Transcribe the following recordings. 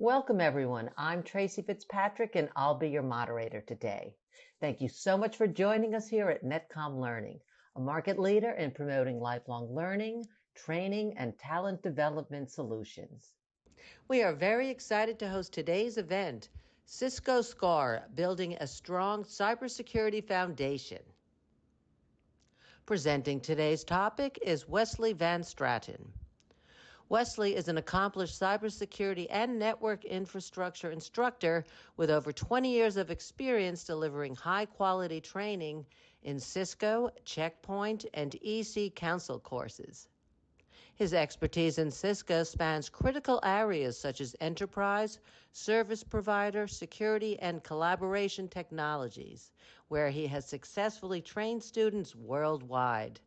Welcome, everyone. I'm Tracy Fitzpatrick, and I'll be your moderator today. Thank you so much for joining us here at Netcom Learning, a market leader in promoting lifelong learning, training, and talent development solutions. We are very excited to host today's event, Cisco SCOR, Building a Strong Cybersecurity Foundation. Presenting today's topic is Wesley Van Straten. Wesley is an accomplished cybersecurity and network infrastructure instructor with over 20 years of experience delivering high-quality training in Cisco, Checkpoint, and EC Council courses. His expertise in Cisco spans critical areas such as enterprise, service provider, security, and collaboration technologies, where he has successfully trained students worldwide.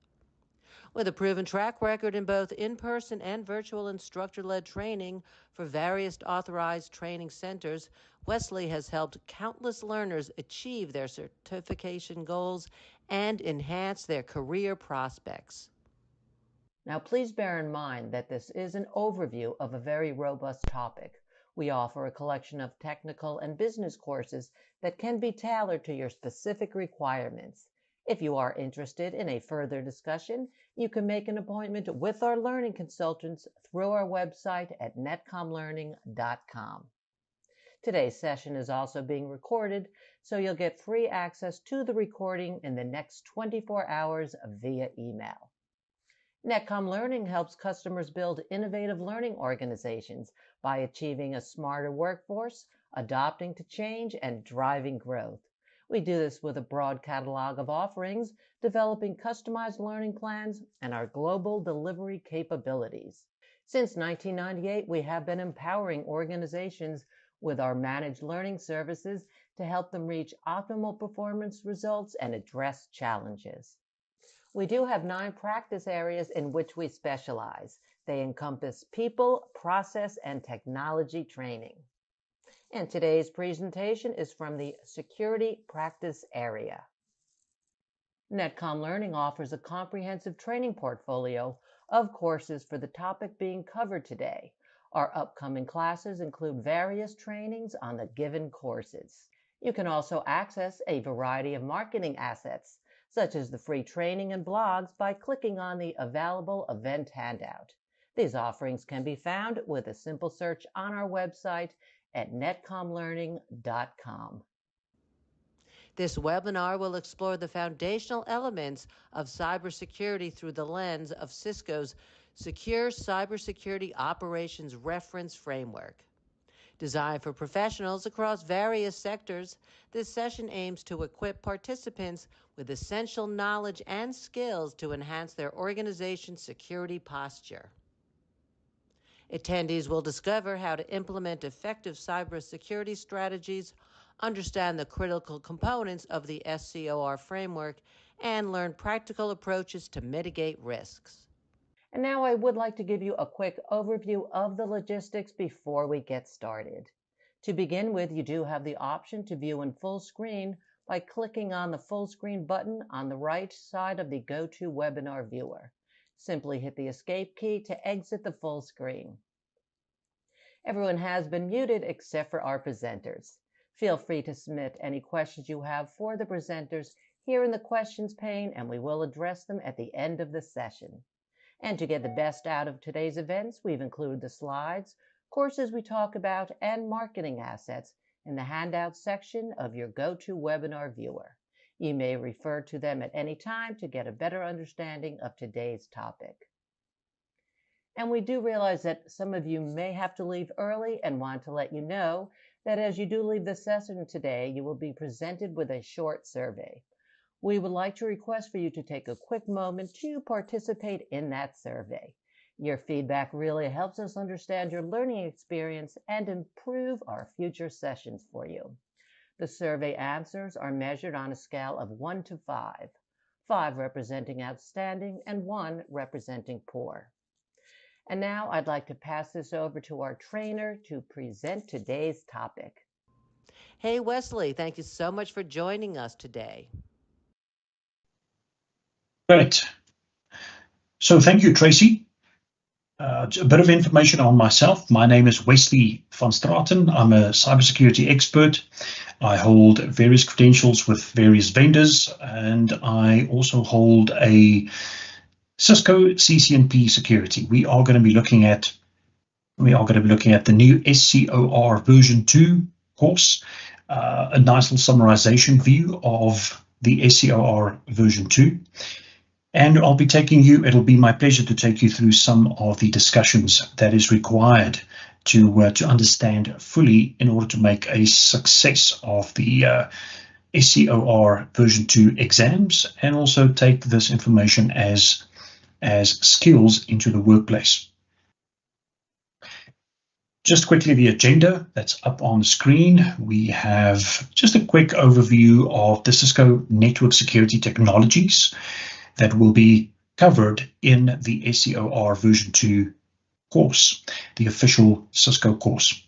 With a proven track record in both in-person and virtual instructor-led training for various authorized training centers, Wesley has helped countless learners achieve their certification goals and enhance their career prospects. Now, please bear in mind that this is an overview of a very robust topic. We offer a collection of technical and business courses that can be tailored to your specific requirements. If you are interested in a further discussion, you can make an appointment with our learning consultants through our website at netcomlearning.com. Today's session is also being recorded, so you'll get free access to the recording in the next 24 hours via email. Netcom Learning helps customers build innovative learning organizations by achieving a smarter workforce, adapting to change, and driving growth. We do this with a broad catalog of offerings, developing customized learning plans, and our global delivery capabilities. Since 1998, we have been empowering organizations with our managed learning services to help them reach optimal performance results and address challenges. We do have 9 practice areas in which we specialize. They encompass people, process, and technology training. And today's presentation is from the security practice area. Netcom Learning offers a comprehensive training portfolio of courses for the topic being covered today. Our upcoming classes include various trainings on the given courses. You can also access a variety of marketing assets, such as the free training and blogs, by clicking on the available event handout. These offerings can be found with a simple search on our website at netcomlearning.com. This webinar will explore the foundational elements of cybersecurity through the lens of Cisco's Secure Cybersecurity Operations Reference Framework. Designed for professionals across various sectors, this session aims to equip participants with essential knowledge and skills to enhance their organization's security posture. Attendees will discover how to implement effective cybersecurity strategies, understand the critical components of the SCOR framework, and learn practical approaches to mitigate risks. And now I would like to give you a quick overview of the logistics before we get started. To begin with, you do have the option to view in full screen by clicking on the full screen button on the right side of the GoToWebinar viewer. Simply hit the escape key to exit the full screen. Everyone has been muted except for our presenters. Feel free to submit any questions you have for the presenters here in the questions pane, and we will address them at the end of the session. And to get the best out of today's events, we've included the slides, courses we talk about, and marketing assets in the handout section of your GoToWebinar viewer. You may refer to them at any time to get a better understanding of today's topic. And we do realize that some of you may have to leave early and want to let you know that as you do leave the session today, you will be presented with a short survey. We would like to request for you to take a quick moment to participate in that survey. Your feedback really helps us understand your learning experience and improve our future sessions for you. The survey answers are measured on a scale of 1 to 5, 5 representing outstanding and 1 representing poor. And now I'd like to pass this over to our trainer to present today's topic. Hey, Wesley, thank you so much for joining us today. Great. So thank you, Tracy. A bit of information on myself. My name is Wesley van Straten. I'm a cybersecurity expert. I hold various credentials with various vendors, and I also hold a Cisco CCNP security. We are going to be looking at the new SCOR version 2 course, a nice little summarization view of the SCOR version 2. And it'll be my pleasure to take you through some of the discussions that is required to understand fully in order to make a success of the SCOR version 2 exams, and also take this information as skills into the workplace. Just quickly, the agenda that's up on the screen. We have just a quick overview of the Cisco network security technologies that will be covered in the SCOR version 2 course, the official Cisco course.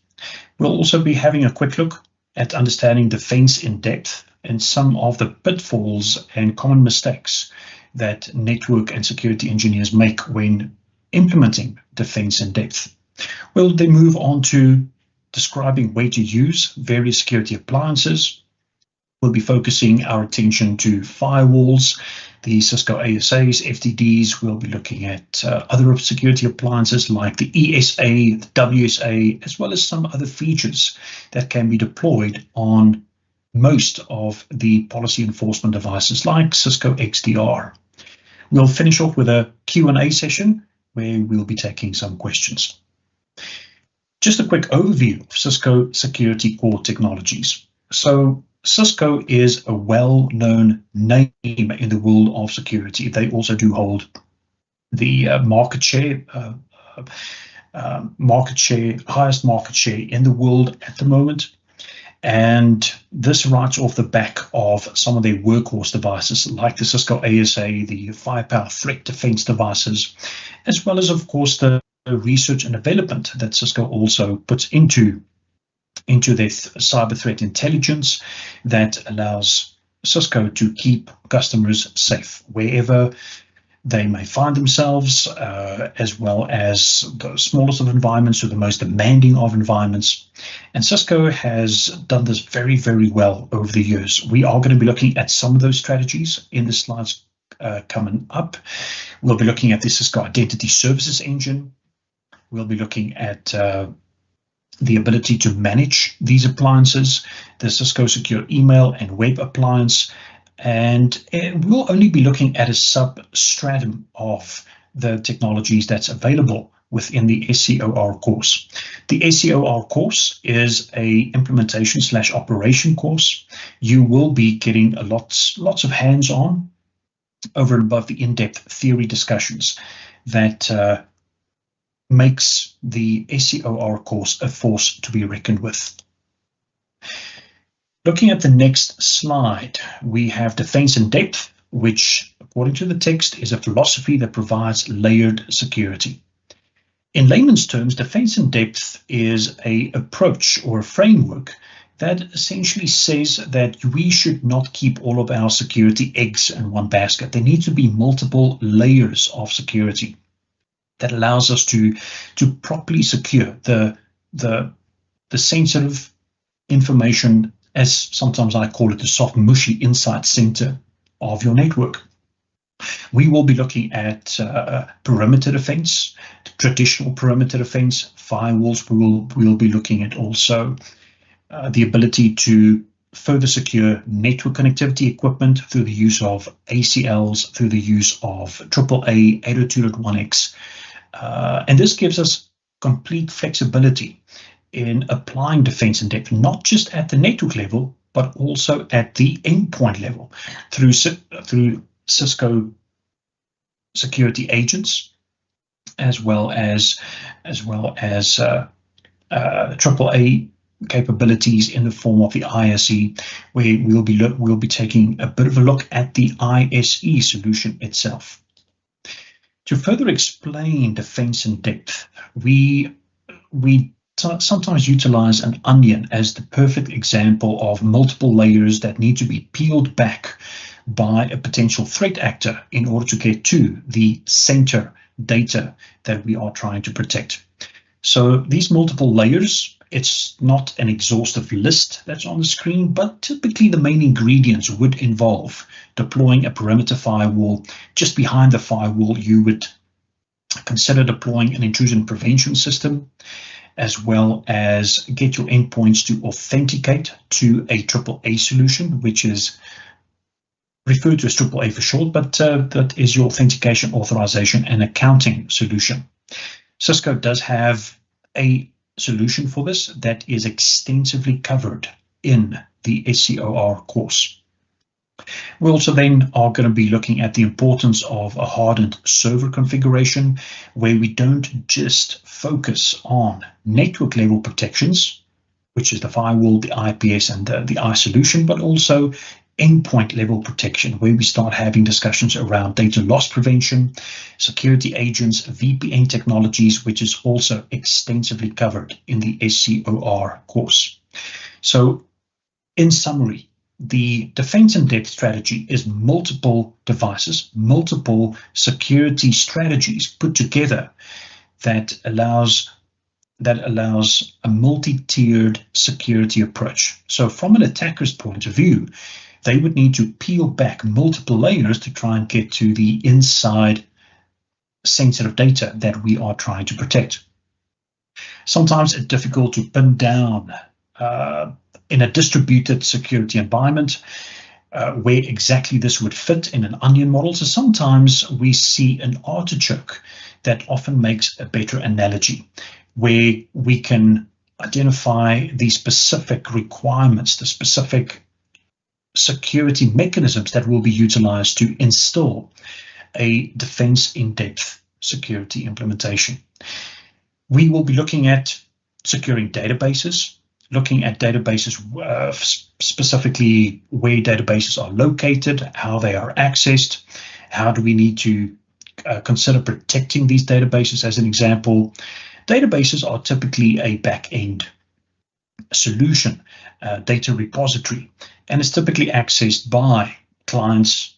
We'll also be having a quick look at understanding defense in depth and some of the pitfalls and common mistakes that network and security engineers make when implementing defense in depth. We'll then move on to describing where to use various security appliances. We'll be focusing our attention to firewalls, the Cisco ASAs, FTDs. We'll be looking at other security appliances like the ESA, the WSA, as well as some other features that can be deployed on most of the policy enforcement devices like Cisco XDR. We'll finish off with a Q&A session where we'll be taking some questions. Just a quick overview of Cisco security core technologies. So Cisco is a well-known name in the world of security. They also do hold the highest market share in the world at the moment. And this rides off the back of some of their workhorse devices like the Cisco ASA, the firepower threat defense devices, as well as, of course, the research and development that Cisco also puts into their cyber threat intelligence that allows Cisco to keep customers safe wherever they may find themselves, as well as the smallest of environments to the most demanding of environments. And Cisco has done this very, very well over the years. We are going to be looking at some of those strategies in the slides coming up. We'll be looking at the Cisco Identity Services Engine. We'll be looking at the ability to manage these appliances, the Cisco Secure Email and Web Appliance, and we'll only be looking at a substratum of the technologies that's available within the SCOR course. The SCOR course is a implementation/operation course. You will be getting lots of hands-on over and above the in-depth theory discussions that makes the SCOR course a force to be reckoned with. Looking at the next slide, we have defense in depth, which, according to the text, is a philosophy that provides layered security. In layman's terms, defense in depth is an approach or a framework that essentially says that we should not keep all of our security eggs in one basket. There need to be multiple layers of security that allows us to properly secure the sensitive information, as sometimes I call it, the soft mushy inside center of your network. We will be looking at perimeter defense, traditional perimeter defense, firewalls. We'll be looking at also the ability to further secure network connectivity equipment through the use of ACLs, through the use of AAA 802.1x. And this gives us complete flexibility in applying defense in depth, not just at the network level, but also at the endpoint level through Cisco security agents, as well as AAA capabilities in the form of the ISE, where we'll be taking a bit of a look at the ISE solution itself. To further explain defense in depth, we sometimes utilize an onion as the perfect example of multiple layers that need to be peeled back by a potential threat actor in order to get to the center data that we are trying to protect. So these multiple layers, it's not an exhaustive list that's on the screen, but typically the main ingredients would involve deploying a perimeter firewall. Just behind the firewall, you would consider deploying an intrusion prevention system, as well as get your endpoints to authenticate to a AAA solution, which is referred to as AAA for short, but that is your authentication, authorization, and accounting solution. Cisco does have a solution for this that is extensively covered in the SCOR course. We also then are going to be looking at the importance of a hardened server configuration, where we don't just focus on network level protections, which is the firewall, the IPS, and the I solution, but also endpoint level protection, where we start having discussions around data loss prevention, security agents, VPN technologies, which is also extensively covered in the SCOR course. So in summary, the defense in depth strategy is multiple devices, multiple security strategies put together that allows a multi-tiered security approach. So from an attacker's point of view, they would need to peel back multiple layers to try and get to the inside sensitive data that we are trying to protect. Sometimes it's difficult to pin down in a distributed security environment where exactly this would fit in an onion model. So sometimes we see an artichoke that often makes a better analogy, where we can identify the specific requirements, the specific security mechanisms that will be utilized to install a defense in-depth security implementation. We will be looking at securing databases, looking at databases, specifically where databases are located, how they are accessed, how do we need to consider protecting these databases. As an example, databases are typically a back-end solution, data repository, and it's typically accessed by clients,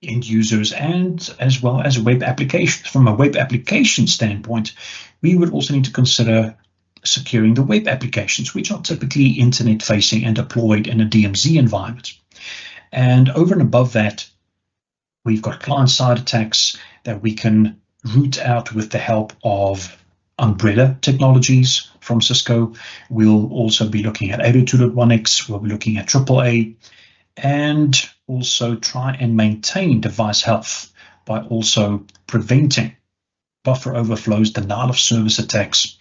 end users, and as well as web applications. From a web application standpoint, we would also need to consider securing the web applications, which are typically internet facing and deployed in a DMZ environment. And over and above that, we've got client-side attacks that we can root out with the help of umbrella technologies from Cisco. We'll also be looking at 802.1x, we'll be looking at AAA, and also try and maintain device health by also preventing buffer overflows, denial of service attacks,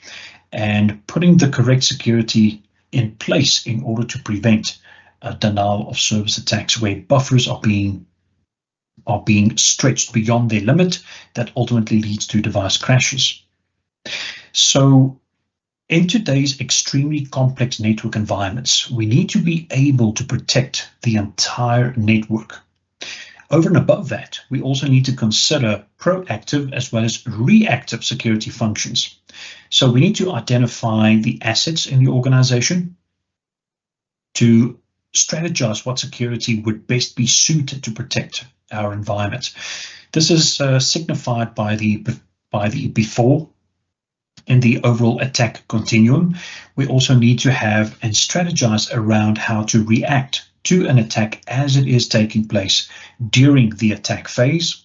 and putting the correct security in place in order to prevent denial of service attacks where buffers are being stretched beyond their limit that ultimately leads to device crashes. So in today's extremely complex network environments, we need to be able to protect the entire network. Over and above that, we also need to consider proactive as well as reactive security functions. So we need to identify the assets in the organization to strategize what security would best be suited to protect our environment. This is signified by the before in the overall attack continuum. We also need to have and strategize around how to react to an attack as it is taking place during the attack phase.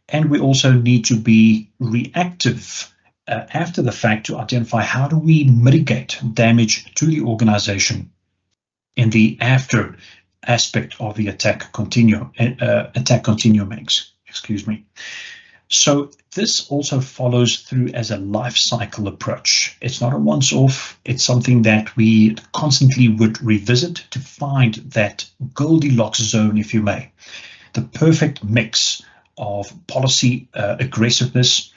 And we also need to be reactive after the fact to identify how do we mitigate damage to the organization in the after aspect of the attack continuum. Excuse me. So this also follows through as a life cycle approach. It's not a once-off. It's something that we constantly would revisit to find that Goldilocks zone, if you may, the perfect mix of policy aggressiveness,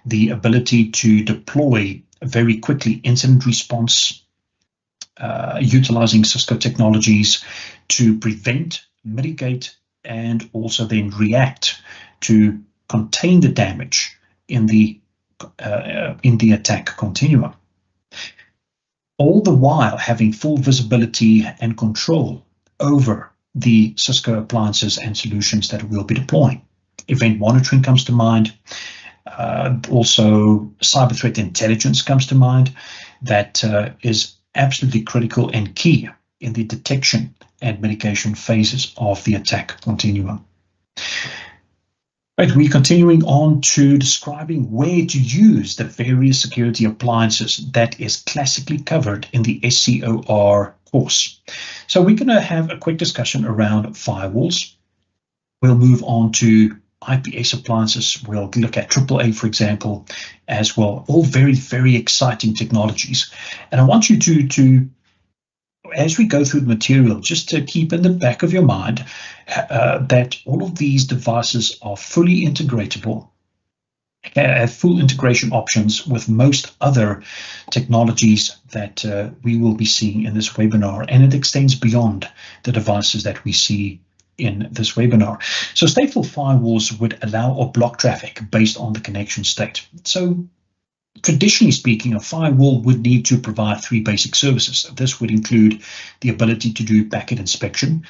the ability to deploy very quickly incident response, utilizing Cisco technologies to prevent, mitigate, and also then react to contain the damage in the attack continuum. All the while having full visibility and control over the Cisco appliances and solutions that we'll be deploying. Event monitoring comes to mind. Also, cyber threat intelligence comes to mind. That is absolutely critical and key in the detection and mitigation phases of the attack continuum. Right, we're continuing on to describing where to use the various security appliances that is classically covered in the SCOR course. So we're going to have a quick discussion around firewalls. We'll move on to IPS appliances. We'll look at AAA, for example, as well. All very, very exciting technologies. And I want you to as we go through the material, just to keep in the back of your mind that all of these devices are fully integratable, have full integration options with most other technologies that we will be seeing in this webinar, and it extends beyond the devices that we see in this webinar. So stateful firewalls would allow or block traffic based on the connection state. So traditionally speaking, a firewall would need to provide three basic services. This would include the ability to do packet inspection,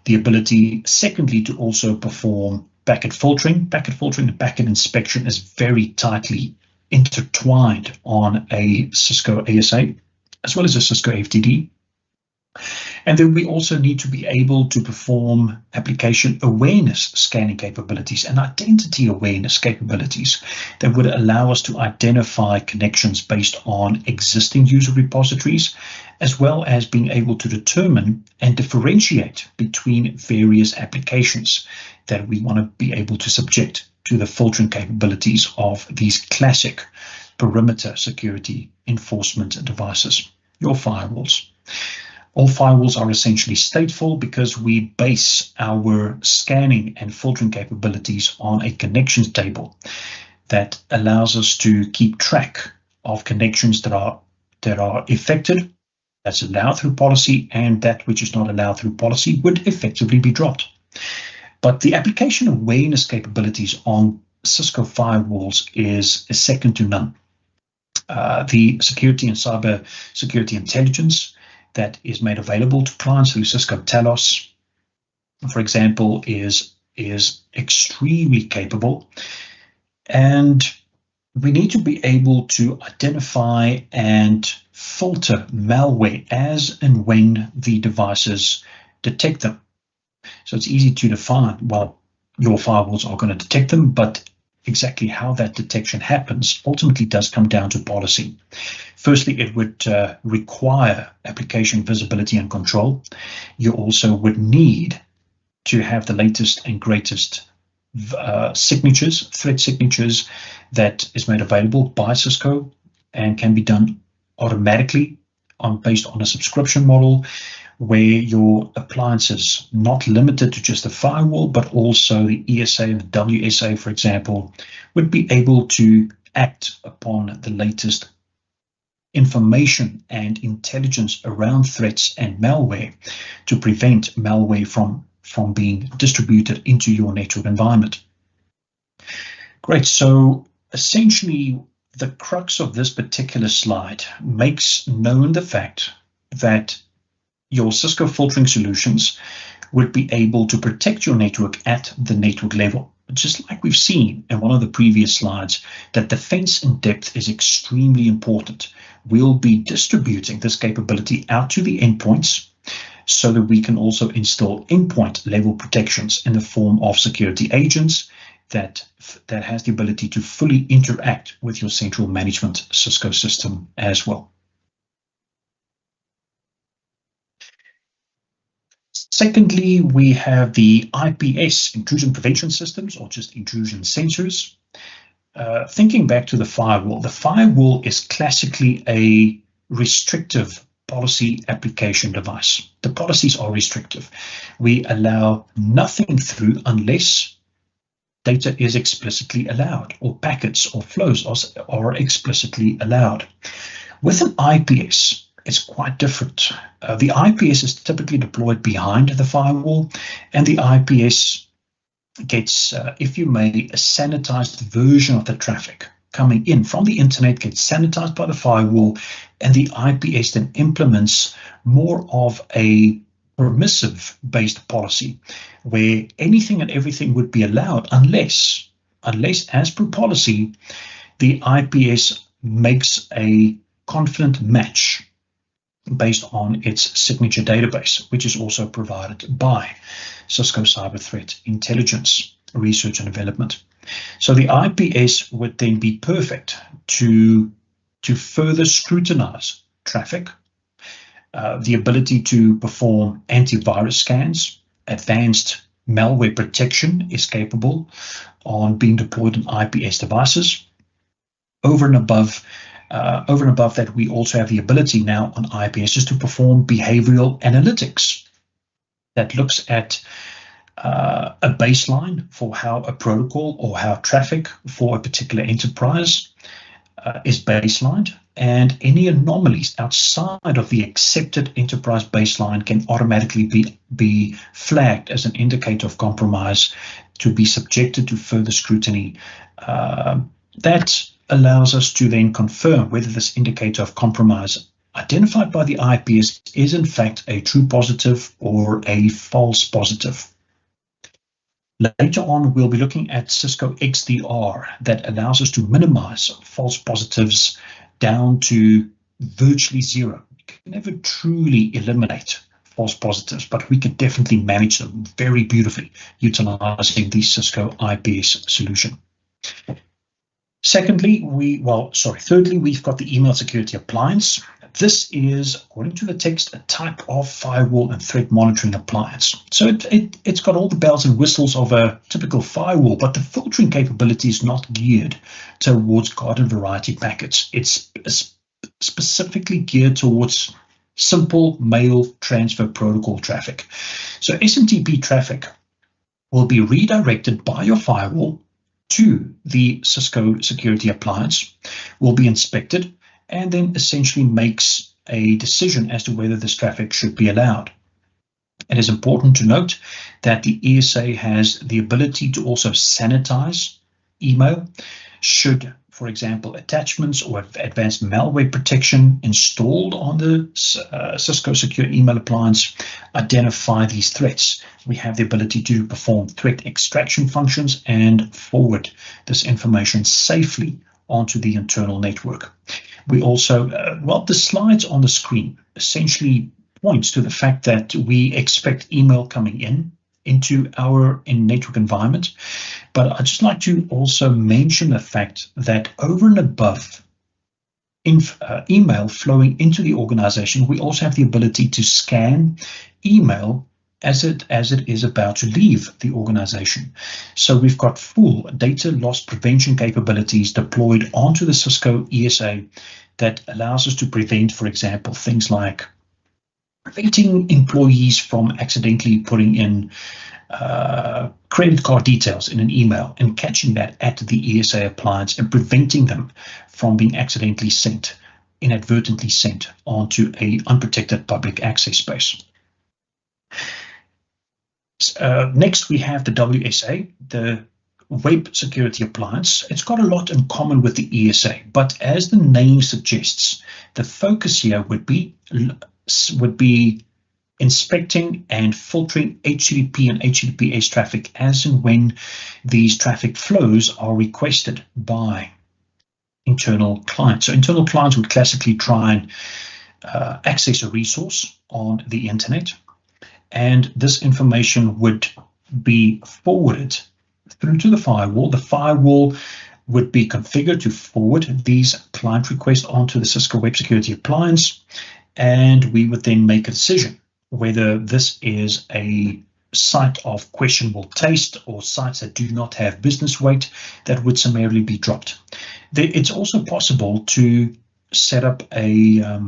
the ability, secondly, to also perform packet filtering. Packet filtering and packet inspection is very tightly intertwined on a Cisco ASA, as well as a Cisco FTD. And then we also need to be able to perform application awareness scanning capabilities and identity awareness capabilities that would allow us to identify connections based on existing user repositories, as well as being able to determine and differentiate between various applications that we want to be able to subject to the filtering capabilities of these classic perimeter security enforcement devices, your firewalls. All firewalls are essentially stateful because we base our scanning and filtering capabilities on a connections table that allows us to keep track of connections that are affected, that's allowed through policy, and that which is not allowed through policy would effectively be dropped. But the application awareness capabilities on Cisco firewalls is second to none. The security and cyber security intelligence that is made available to clients through Cisco Talos, for example, is extremely capable. And we need to be able to identify and filter malware as and when the devices detect them. So it's easy to define, well, your firewalls are going to detect them, but exactly how that detection happens ultimately does come down to policy. Firstly, it would require application visibility and control. You also would need to have the latest and greatest signatures, threat signatures, that is made available by Cisco and can be done automatically based on a subscription model, where your appliances, not limited to just the firewall, but also the ESA and the WSA, for example, would be able to act upon the latest information and intelligence around threats and malware to prevent malware from being distributed into your network environment. Great. So essentially, the crux of this particular slide makes known the fact that your Cisco filtering solutions would be able to protect your network at the network level. Just like we've seen in one of the previous slides, that defense in depth is extremely important. We'll be distributing this capability out to the endpoints so that we can also install endpoint level protections in the form of security agents that has the ability to fully interact with your central management Cisco system as well. Secondly, we have the IPS, intrusion prevention systems, or just intrusion sensors. Thinking back to the firewall is classically a restrictive policy application device. The policies are restrictive. We allow nothing through unless data is explicitly allowed, or packets or flows are explicitly allowed. With an IPS, it's quite different. The IPS is typically deployed behind the firewall, and the IPS gets, if you may, a sanitized version of the traffic coming in from the internet, gets sanitized by the firewall, and the IPS then implements more of a permissive based policy where anything and everything would be allowed unless unless, as per policy, the IPS makes a confident match based on its signature database, which is also provided by Cisco Cyber Threat Intelligence Research and Development. So the IPS would then be perfect to further scrutinize traffic, the ability to perform antivirus scans, advanced malware protection is capable on being deployed on IPS devices. Over and above that, we also have the ability now on IPSs to perform behavioral analytics that looks at a baseline for how a protocol or how traffic for a particular enterprise is baselined, and any anomalies outside of the accepted enterprise baseline can automatically be flagged as an indicator of compromise to be subjected to further scrutiny. That allows us to then confirm whether this indicator of compromise identified by the IPS is in fact a true positive or a false positive. Later on, we'll be looking at Cisco XDR that allows us to minimize false positives down to virtually zero. We can never truly eliminate false positives, but we can definitely manage them very beautifully utilizing the Cisco IPS solution. Thirdly, we've got the email security appliance. This is, according to the text, a type of firewall and threat monitoring appliance. So it's got all the bells and whistles of a typical firewall, but the filtering capability is not geared towards garden variety packets. It's specifically geared towards simple mail transfer protocol traffic. So SMTP traffic will be redirected by your firewall to the Cisco security appliance, will be inspected, and then essentially makes a decision as to whether this traffic should be allowed. It is important to note that the ESA has the ability to also sanitize email should, for example, attachments or advanced malware protection installed on the Cisco secure email appliance identify these threats. We have the ability to perform threat extraction functions and forward this information safely onto the internal network. We also, the slides on the screen essentially points to the fact that we expect email coming into our network environment. But I'd just like to also mention the fact that over and above email flowing into the organization, we also have the ability to scan email as it is about to leave the organization. So we've got full data loss prevention capabilities deployed onto the Cisco ESA that allows us to prevent, for example, things like preventing employees from accidentally putting in credit card details in an email and catching that at the ESA appliance and preventing them from being inadvertently sent onto a unprotected public access space. Next, we have the WSA, the Web Security Appliance. It's got a lot in common with the ESA, but as the name suggests, the focus here would be inspecting and filtering HTTP and HTTPS traffic as and when these traffic flows are requested by internal clients. So internal clients would classically try and access a resource on the internet, and this information would be forwarded through to the firewall. The firewall would be configured to forward these client requests onto the Cisco Web Security Appliance, and we would then make a decision whether this is a site of questionable taste or sites that do not have business weight that would summarily be dropped. It's also possible to set up get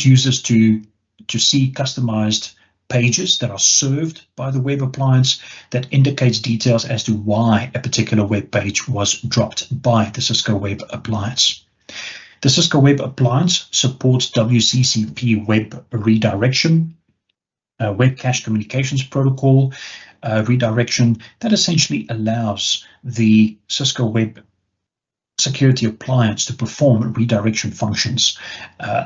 users to see customized pages that are served by the web appliance that indicates details as to why a particular web page was dropped by the Cisco Web Appliance. The Cisco Web Appliance supports WCCP web redirection, web cache communications protocol redirection that essentially allows the Cisco Web Security Appliance to perform redirection functions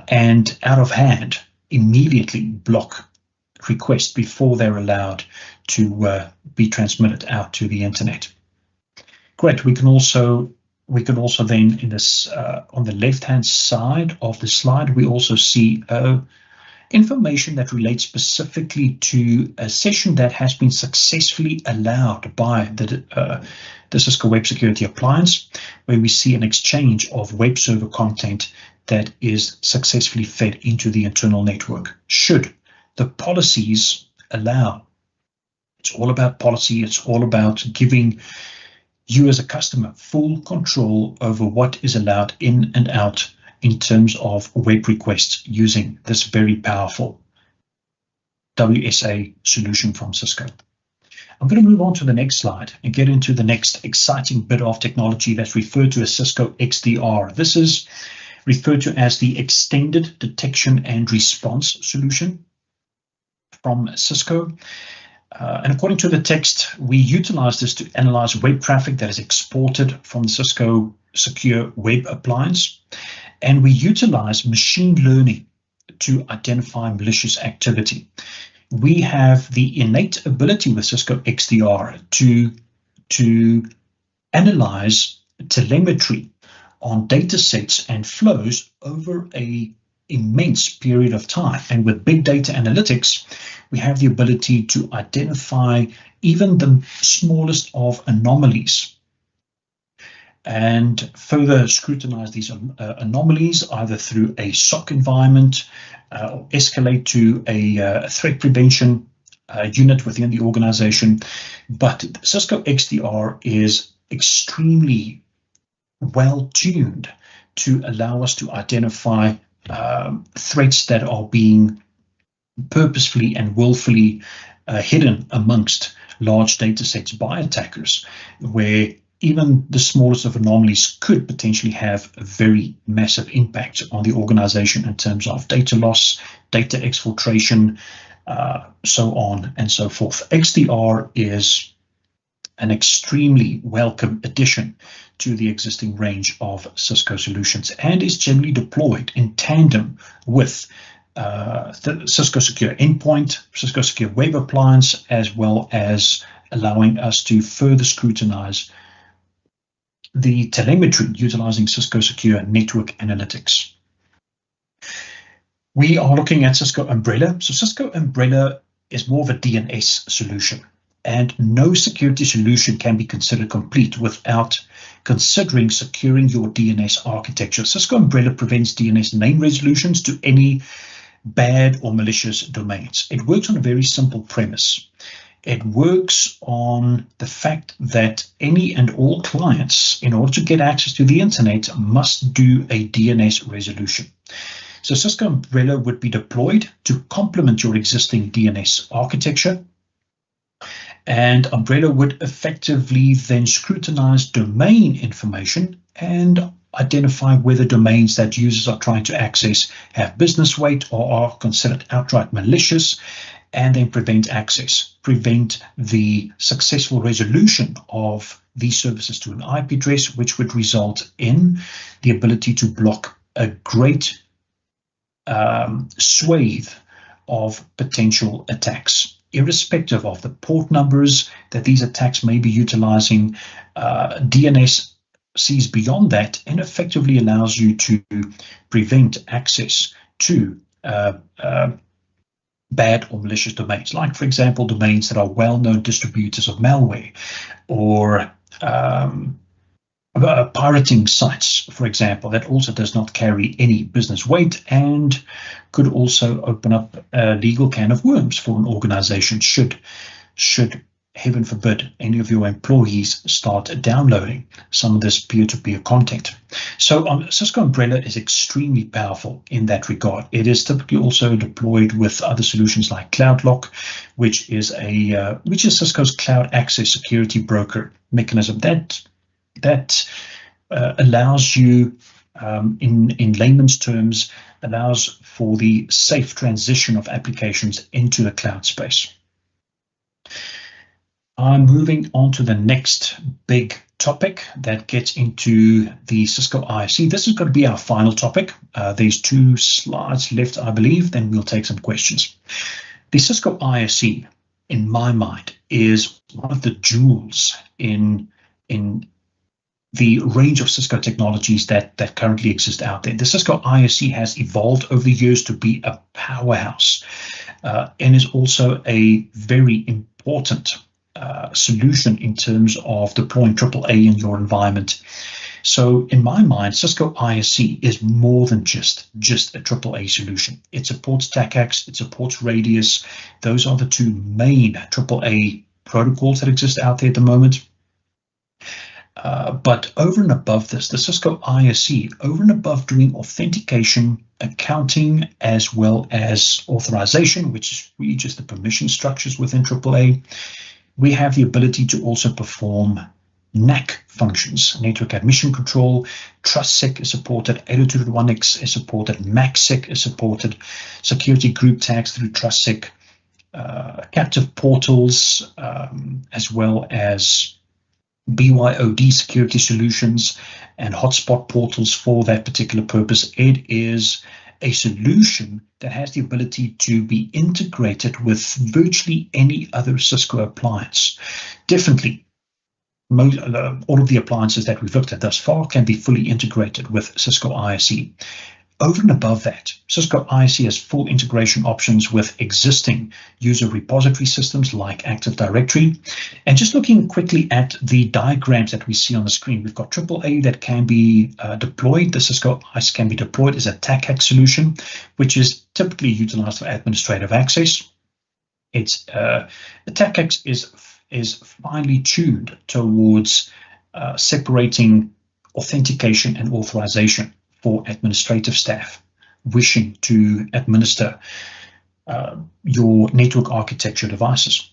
and out of hand immediately block requests before they're allowed to be transmitted out to the internet. Great. We can also then in this on the left-hand side of the slide, we also see information that relates specifically to a session that has been successfully allowed by the Cisco Web Security Appliance, where we see an exchange of web server content that is successfully fed into the internal network. Should the policies allow, it's all about policy, it's all about giving you as a customer full control over what is allowed in and out in terms of web requests using this very powerful WSA solution from Cisco. I'm going to move on to the next slide and get into the next exciting bit of technology that's referred to as Cisco XDR. This is referred to as the Extended Detection and Response solution from Cisco. And according to the text, we utilize this to analyze web traffic that is exported from the Cisco Secure Web Appliance. And we utilize machine learning to identify malicious activity. We have the innate ability with Cisco XDR to analyze telemetry on data sets and flows over an immense period of time. And with big data analytics, we have the ability to identify even the smallest of anomalies and further scrutinize these anomalies either through a SOC environment or escalate to a threat prevention unit within the organization. But Cisco XDR is extremely well tuned to allow us to identify threats that are being purposefully and willfully hidden amongst large data sets by attackers, where even the smallest of anomalies could potentially have a very massive impact on the organization in terms of data loss, data exfiltration, so on and so forth. XDR is an extremely welcome addition to the existing range of Cisco solutions and is generally deployed in tandem with the Cisco Secure Endpoint, Cisco Secure Web Appliance, as well as allowing us to further scrutinize the telemetry utilizing Cisco Secure Network Analytics. We are looking at Cisco Umbrella. So Cisco Umbrella is more of a DNS solution, and no security solution can be considered complete without considering securing your DNS architecture. Cisco Umbrella prevents DNS name resolutions to any bad or malicious domains. It works on a very simple premise. It works on the fact that any and all clients, in order to get access to the internet, must do a DNS resolution. So Cisco Umbrella would be deployed to complement your existing DNS architecture. And Umbrella would effectively then scrutinize domain information and identify whether domains that users are trying to access have business weight or are considered outright malicious, and then prevent access, prevent the successful resolution of these services to an IP address, which would result in the ability to block a great swathe of potential attacks. Irrespective of the port numbers that these attacks may be utilizing, DNS sees beyond that and effectively allows you to prevent access to bad or malicious domains, like, for example, domains that are well-known distributors of malware or pirating sites, for example, that also does not carry any business weight and could also open up a legal can of worms for an organization should heaven forbid, any of your employees start downloading some of this peer-to-peer content. So Cisco Umbrella is extremely powerful in that regard. It is typically also deployed with other solutions like CloudLock, which is Cisco's cloud access security broker mechanism that allows you, in layman's terms, allows for the safe transition of applications into the cloud space. I'm moving on to the next big topic that gets into the Cisco ISC. This is going to be our final topic. There's 2 slides left, I believe, then we'll take some questions. The Cisco ISC, in my mind, is one of the jewels in the range of Cisco technologies that currently exist out there. The Cisco ISC has evolved over the years to be a powerhouse and is also a very important solution in terms of deploying AAA in your environment. So in my mind, Cisco ISC is more than just a AAA solution. It supports TACACS, it supports Radius. Those are the two main AAA protocols that exist out there at the moment. But over and above this, the Cisco ISC, over and above doing authentication, accounting, as well as authorization, which is really just the permission structures within AAA, we have the ability to also perform NAC functions. Network admission control, TrustSec is supported, 802.1x is supported, MACsec is supported, security group tags through TrustSec, captive portals, as well as BYOD security solutions and hotspot portals for that particular purpose. It is a solution that has the ability to be integrated with virtually any other Cisco appliance. Differently, all of the appliances that we've looked at thus far can be fully integrated with Cisco ISC. Over and above that, Cisco ISC has full integration options with existing user repository systems like Active Directory. And just looking quickly at the diagrams that we see on the screen, we've got AAA that can be deployed. The Cisco ISC can be deployed as a TACACS solution, which is typically utilized for administrative access. It's the TACACS is finely tuned towards separating authentication and authorization for administrative staff wishing to administer your network architecture devices.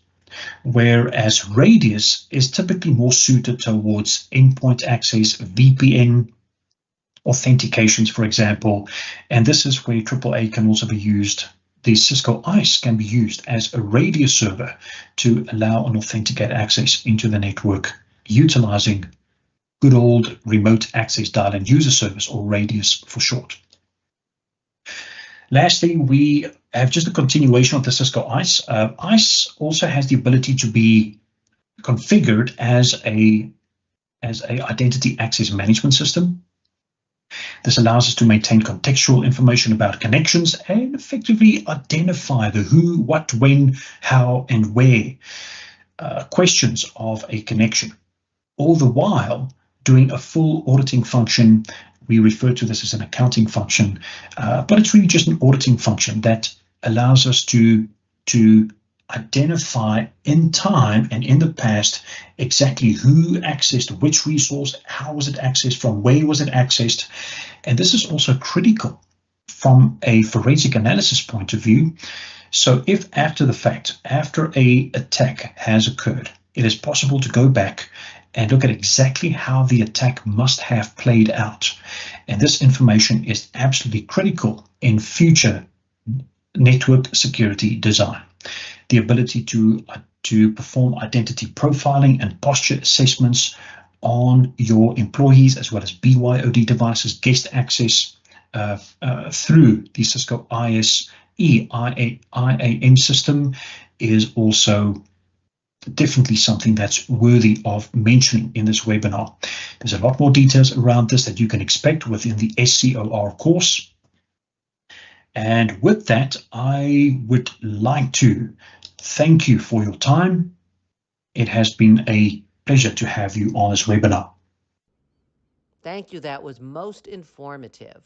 Whereas Radius is typically more suited towards endpoint access, VPN, authentications, for example, and this is where AAA can also be used. The Cisco ISC can be used as a Radius server to allow and authenticate access into the network utilizing good old remote access dial-in user service, or Radius for short. Lastly, we have just a continuation of the Cisco ISC. ISC also has the ability to be configured as a identity access management system. This allows us to maintain contextual information about connections and effectively identify the who, what, when, how, and where questions of a connection. All the while doing a full auditing function. We refer to this as an accounting function, but it's really just an auditing function that allows us to identify in time and in the past exactly who accessed which resource, how was it accessed, from where was it accessed. And this is also critical from a forensic analysis point of view. So if after the fact, after an attack has occurred, it is possible to go back and look at exactly how the attack must have played out. And this information is absolutely critical in future network security design. The ability to perform identity profiling and posture assessments on your employees, as well as BYOD devices, guest access through the Cisco ISE IAM system, is also definitely something that's worthy of mentioning in this webinar. There's a lot more details around this that you can expect within the SCOR course. And with that, I would like to thank you for your time. It has been a pleasure to have you on this webinar. Thank you. That was most informative.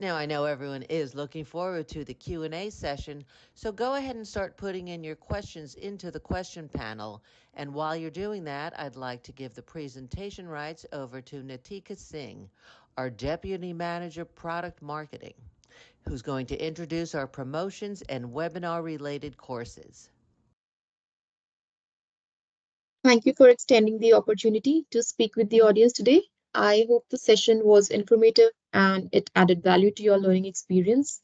Now, I know everyone is looking forward to the Q&A session, so go ahead and start putting in your questions into the question panel. And while you're doing that, I'd like to give the presentation rights over to Natika Singh, our Deputy Manager Product Marketing, who's going to introduce our promotions and webinar-related courses. Thank you for extending the opportunity to speak with the audience today. I hope the session was informative and it added value to your learning experience.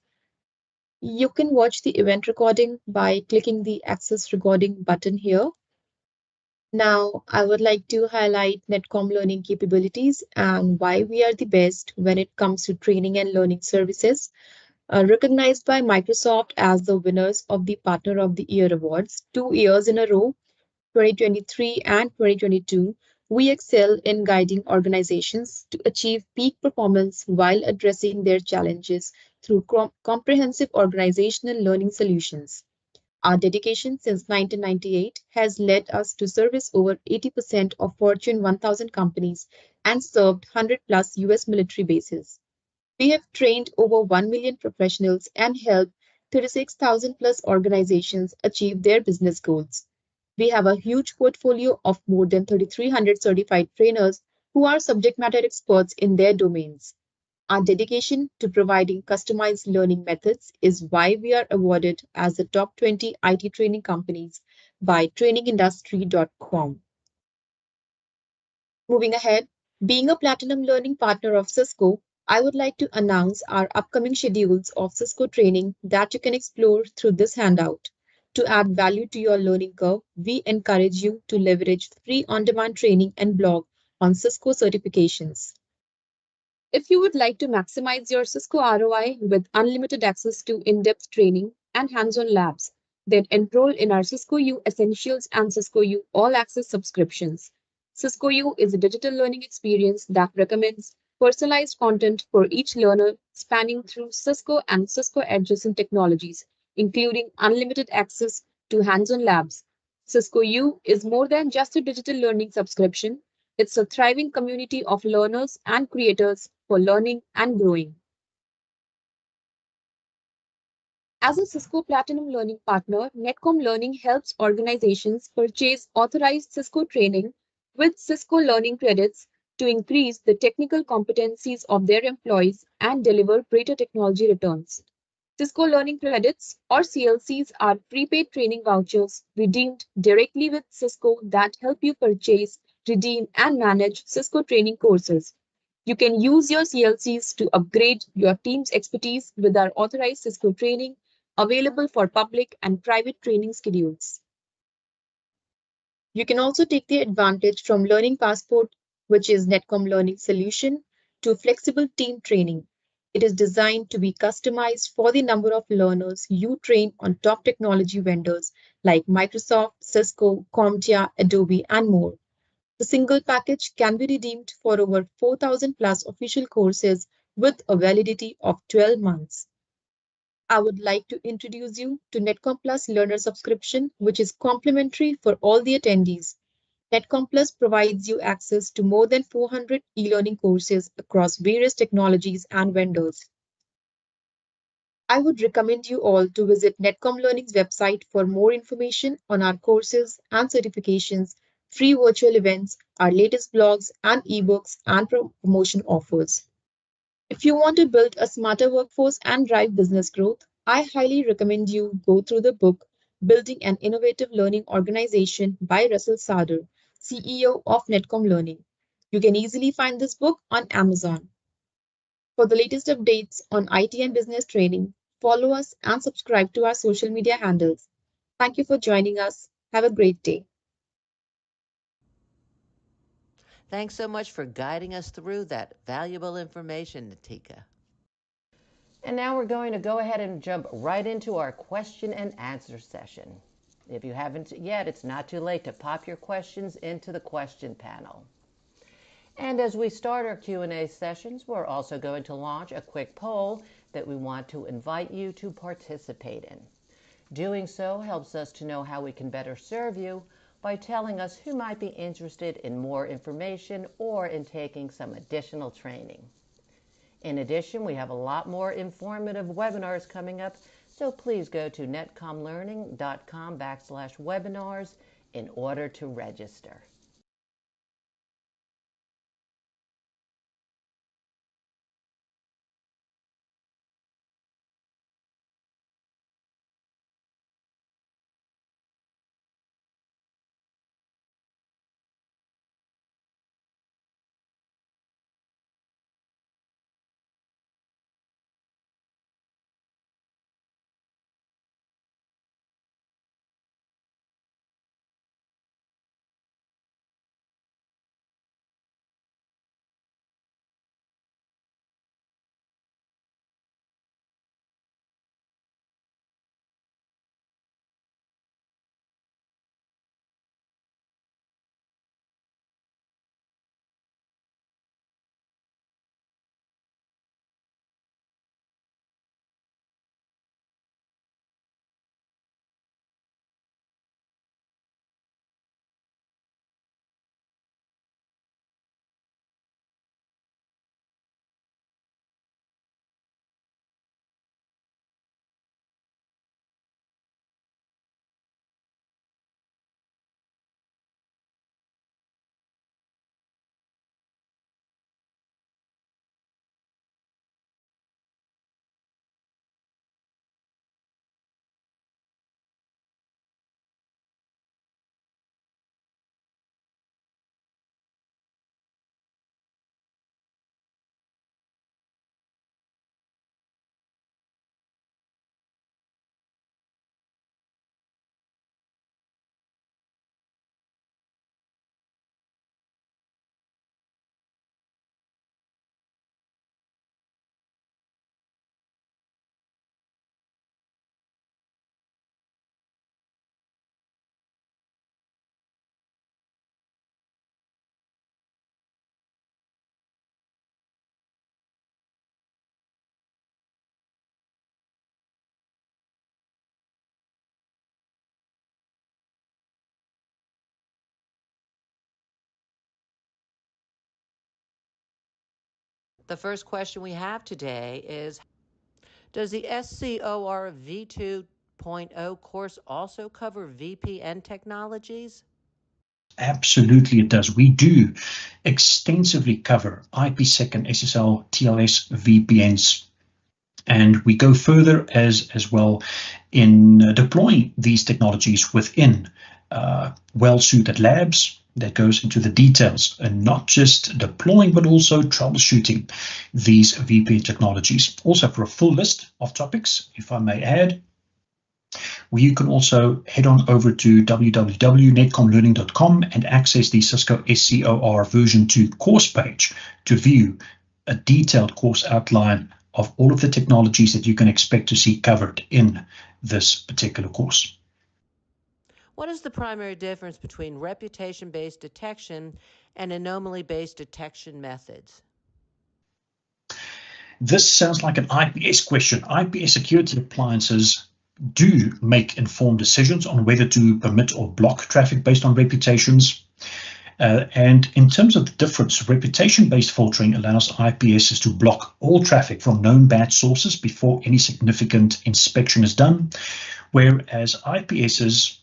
You can watch the event recording by clicking the Access Recording button here. Now, I would like to highlight Netcom learning capabilities and why we are the best when it comes to training and learning services, recognized by Microsoft as the winners of the Partner of the Year Awards 2 years in a row, 2023 and 2022. We excel in guiding organizations to achieve peak performance while addressing their challenges through comprehensive organizational learning solutions. Our dedication since 1998 has led us to service over 80% of Fortune 1000 companies and served 100 plus US military bases. We have trained over 1 million professionals and helped 36,000 plus organizations achieve their business goals. We have a huge portfolio of more than 3,300 certified trainers who are subject matter experts in their domains. Our dedication to providing customized learning methods is why we are awarded as the top 20 IT training companies by trainingindustry.com. Moving ahead, being a platinum learning partner of Cisco, I would like to announce our upcoming schedules of Cisco training that you can explore through this handout. To add value to your learning curve, we encourage you to leverage free on-demand training and blog on Cisco certifications. If you would like to maximize your Cisco ROI with unlimited access to in-depth training and hands-on labs, then enroll in our Cisco U Essentials and Cisco U All Access subscriptions. Cisco U is a digital learning experience that recommends personalized content for each learner spanning through Cisco and Cisco adjacent technologies, including unlimited access to hands-on labs. Cisco U is more than just a digital learning subscription. It's a thriving community of learners and creators for learning and growing. As a Cisco Platinum Learning partner, Netcom Learning helps organizations purchase authorized Cisco training with Cisco Learning credits to increase the technical competencies of their employees and deliver greater technology returns. Cisco Learning Credits, or CLCs, are prepaid training vouchers redeemed directly with Cisco that help you purchase, redeem, and manage Cisco training courses. You can use your CLCs to upgrade your team's expertise with our authorized Cisco training available for public and private training schedules. You can also take the advantage from Learning Passport, which is Netcom Learning solution, to flexible team training. It is designed to be customized for the number of learners you train on top technology vendors like Microsoft, Cisco, CompTIA, Adobe, and more. The single package can be redeemed for over 4,000 plus official courses with a validity of 12 months. I would like to introduce you to Netcom Plus Learner subscription, which is complimentary for all the attendees. Netcom Plus provides you access to more than 400 e-learning courses across various technologies and vendors. I would recommend you all to visit Netcom Learning's website for more information on our courses and certifications, free virtual events, our latest blogs and ebooks, and promotion offers. If you want to build a smarter workforce and drive business growth, I highly recommend you go through the book Building an Innovative Learning Organization by Russell Sarder, CEO of Netcom Learning. You can easily find this book on Amazon. For the latest updates on IT and business training, follow us and subscribe to our social media handles. Thank you for joining us. Have a great day. Thanks so much for guiding us through that valuable information, Natika. And now we're going to go ahead and jump right into our question and answer session. If you haven't yet, it's not too late to pop your questions into the question panel. And as we start our Q&A sessions, we're also going to launch a quick poll that we want to invite you to participate in. Doing so helps us to know how we can better serve you by telling us who might be interested in more information or in taking some additional training. In addition, we have a lot more informative webinars coming up, so please go to netcomlearning.com/webinars in order to register. The first question we have today is, does the SCOR V2.0 course also cover VPN technologies? Absolutely, it does. We do extensively cover IPsec and SSL TLS VPNs. And we go further as well in deploying these technologies within well-suited labs. That goes into the details, and not just deploying, but also troubleshooting these VPN technologies. Also, for a full list of topics, if I may add, you can also head on over to www.netcomlearning.com and access the Cisco SCOR version 2 course page to view a detailed course outline of all of the technologies that you can expect to see covered in this particular course. What is the primary difference between reputation-based detection and anomaly-based detection methods? This sounds like an IPS question. IPS security appliances do make informed decisions on whether to permit or block traffic based on reputations. And in terms of the difference, reputation-based filtering allows IPSs to block all traffic from known bad sources before any significant inspection is done, whereas IPSs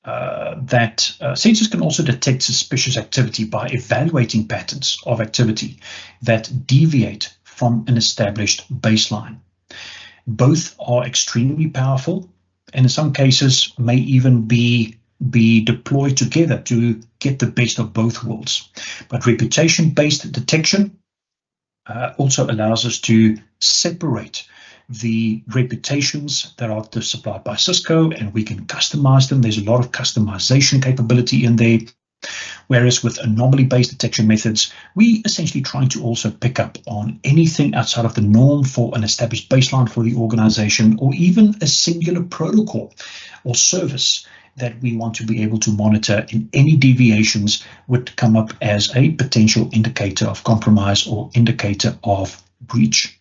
sensors can also detect suspicious activity by evaluating patterns of activity that deviate from an established baseline. Both are extremely powerful, and in some cases may even be deployed together to get the best of both worlds. But reputation-based detection also allows us to separate the reputations that are supplied by Cisco, and we can customize them. There's a lot of customization capability in there. Whereas with anomaly-based detection methods, we essentially trying to also pick up on anything outside of the norm for an established baseline for the organization, or even a singular protocol or service that we want to be able to monitor, and any deviations would come up as a potential indicator of compromise or indicator of breach.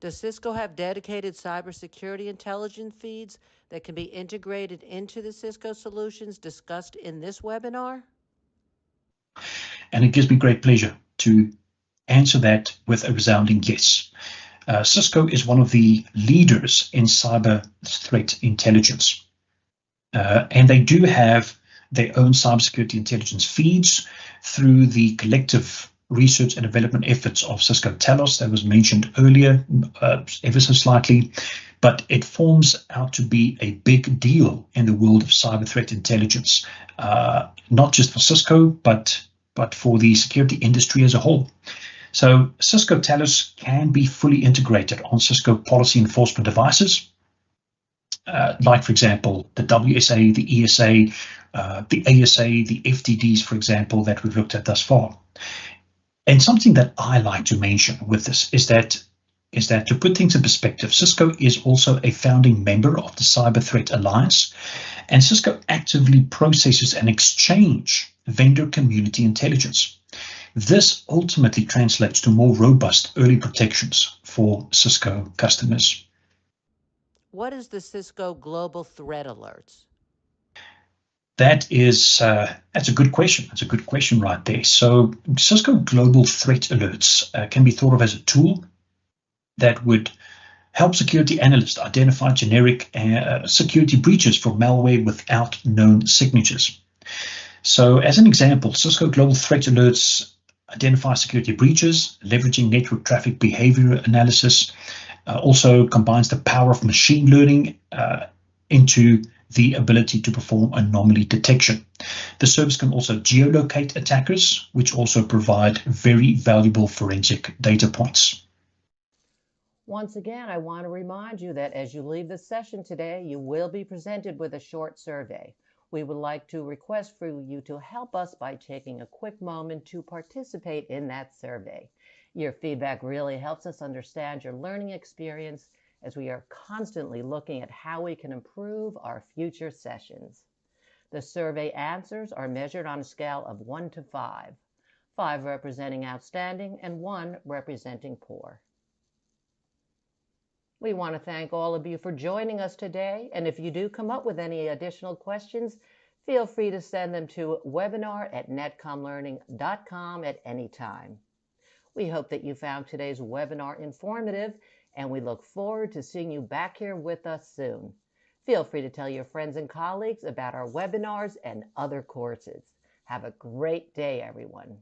Does Cisco have dedicated cybersecurity intelligence feeds that can be integrated into the Cisco solutions discussed in this webinar? And it gives me great pleasure to answer that with a resounding yes. Cisco is one of the leaders in cyber threat intelligence. And they do have their own cybersecurity intelligence feeds through the collective research and development efforts of Cisco Talos that was mentioned earlier, ever so slightly, but it forms out to be a big deal in the world of cyber threat intelligence, not just for Cisco, but for the security industry as a whole. So Cisco Talos can be fully integrated on Cisco policy enforcement devices, like, for example, the WSA, the ESA, the ASA, the FTDs, for example, that we've looked at thus far. And something that I like to mention with this is that to put things in perspective, Cisco is also a founding member of the Cyber Threat Alliance, and Cisco actively processes and exchanges vendor community intelligence. This ultimately translates to more robust early protections for Cisco customers. What is the Cisco Global Threat Alerts? That's a good question. That's a good question right there. So Cisco Global Threat Alerts can be thought of as a tool that would help security analysts identify generic security breaches for malware without known signatures. So as an example, Cisco Global Threat Alerts identify security breaches, leveraging network traffic behavior analysis, also combines the power of machine learning into the ability to perform anomaly detection. The service can also geolocate attackers, which also provide very valuable forensic data points. Once again, I want to remind you that as you leave the session today, you will be presented with a short survey. We would like to request for you to help us by taking a quick moment to participate in that survey. Your feedback really helps us understand your learning experience, as we are constantly looking at how we can improve our future sessions. The survey answers are measured on a scale of 1 to 5, 5 representing outstanding and 1 representing poor. We want to thank all of you for joining us today, and if you do come up with any additional questions, feel free to send them to webinar@netcomlearning.com at any time. We hope that you found today's webinar informative, and we look forward to seeing you back here with us soon. Feel free to tell your friends and colleagues about our webinars and other courses. Have a great day, everyone.